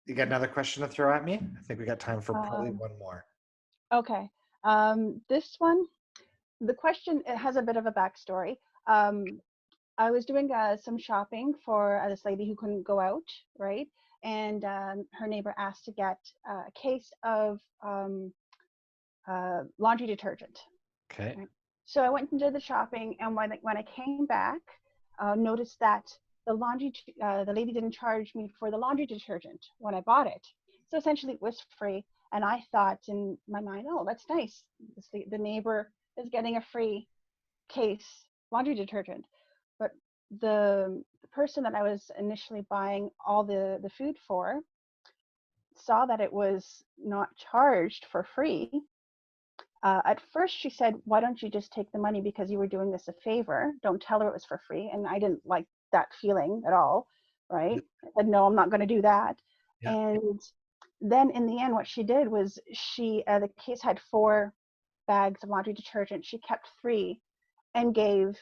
You got another question to throw at me? I think we got time for probably Um, one more. okay. This one, the question, it has a bit of a backstory. Um, I was doing some shopping for this lady who couldn't go out, right? And her neighbor asked to get a case of laundry detergent. Okay. Right? So I went and did the shopping, and when I came back, noticed that the lady didn't charge me for the laundry detergent when I bought it. So essentially, it was free. And I thought in my mind, oh, that's nice. The neighbor is getting a free case laundry detergent. But the person that I was initially buying all the food for saw that it was not charged for free. At first, she said, "Why don't you just take the money because you were doing this a favor? Don't tell her it was for free." And I didn't like that feeling at all, Yeah. right? I said, "No, I'm not going to do that." Yeah. And then in the end, what she did was the case had 4 bags of laundry detergent. She kept 3 and gave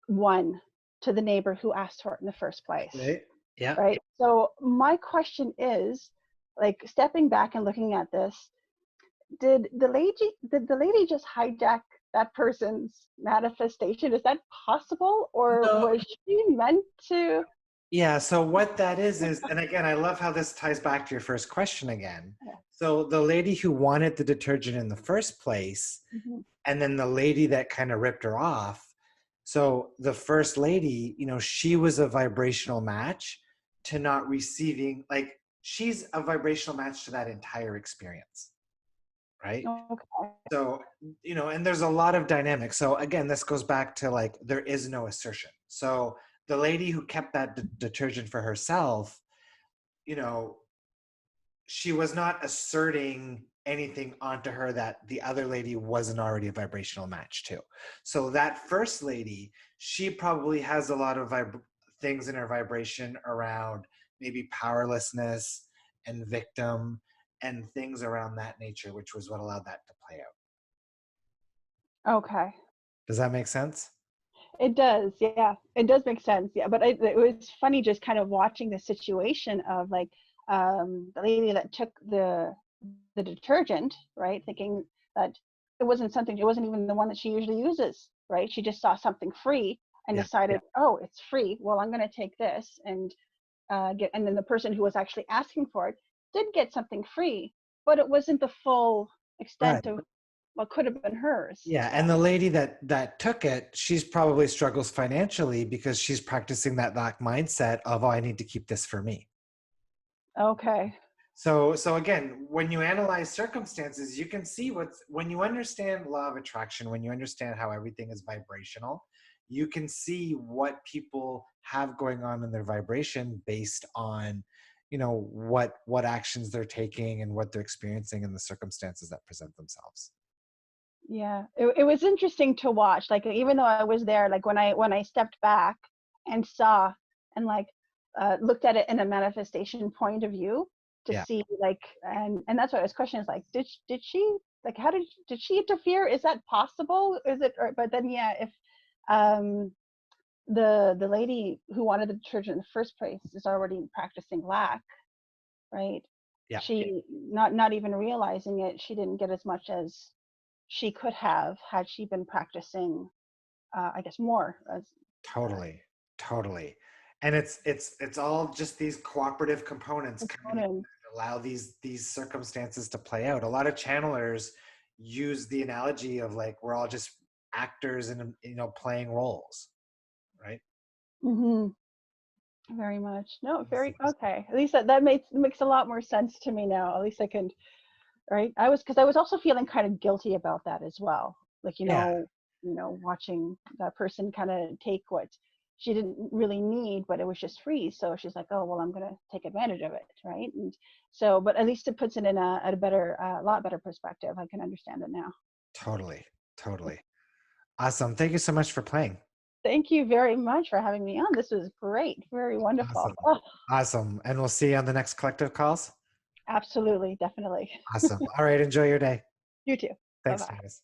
1 to the neighbor who asked for it in the first place, Right. Yeah. right? So my question is, like, stepping back and looking at this, did the lady just hijack that person's manifestation? Is that possible, or No. was she meant to? Yeah. So what that is, and again, I love how this ties back to your first question again. So the lady who wanted the detergent in the first place, Mhm. and then the lady that kind of ripped her off. So the first lady, she was a vibrational match to not receiving, like she's a vibrational match to that entire experience, right? Okay. So, and there's a lot of dynamics. So again, this goes back to like, there is no assertion. So the lady who kept that detergent for herself, you know, she was not asserting anything onto her that the other lady wasn't already a vibrational match to. So that first lady, she probably has a lot of things in her vibration around maybe powerlessness and victim and things around that nature, which was what allowed that to play out. Okay. Does that make sense? It does. Yeah, it does make sense. Yeah, but it was funny just kind of watching the situation of like the lady that took the detergent, right? Thinking that it wasn't even the one that she usually uses, right? She just saw something free and Yeah. decided, oh, it's free. Well, I'm going to take this and and then the person who was actually asking for it did get something free, but it wasn't the full Right. extent of what could have been hers. Yeah, Yeah. and the lady that took it, she's probably struggles financially because she's practicing that mindset of, oh, I need to keep this for me. Okay. So again, when you analyze circumstances, you can see when you understand law of attraction, when you understand how everything is vibrational, you can see what people have going on in their vibration based on, what actions they're taking and what they're experiencing in the circumstances that present themselves. Yeah, it was interesting to watch. Like even though I was there, like when I stepped back and saw and like looked at it in a manifestation point of view to Yeah. see like and that's what I was questioning is like did she like how did she interfere? Is that possible? Is it? But then yeah, if um the lady who wanted the church in the first place is already practicing lack, right? Yeah. She not even realizing it, she didn't get as much as she could have had she been practicing, I guess, more as Totally, totally. And it's all just these cooperative components coming in component. that allow these circumstances to play out. A lot of channelers use the analogy of like we're all just actors and playing roles, right? Hmm. Very much. No, Awesome. very okay. At least that makes a lot more sense to me now. At least I can, right? Because I was also feeling kind of guilty about that as well. Like, Yeah, watching that person kind of take what she didn't really need, but it was just free. So she's like, oh, well, I'm going to take advantage of it, right? And so, but at least it puts it in a better, lot better perspective. I can understand it now. totally, totally. Awesome. Thank you so much for playing. Thank you very much for having me on. This was great. Very wonderful. Awesome. Oh, Awesome. And we'll see you on the next collective calls. absolutely. Definitely. Awesome. All right. Enjoy your day. You too. Bye Thanks, bye. Janice.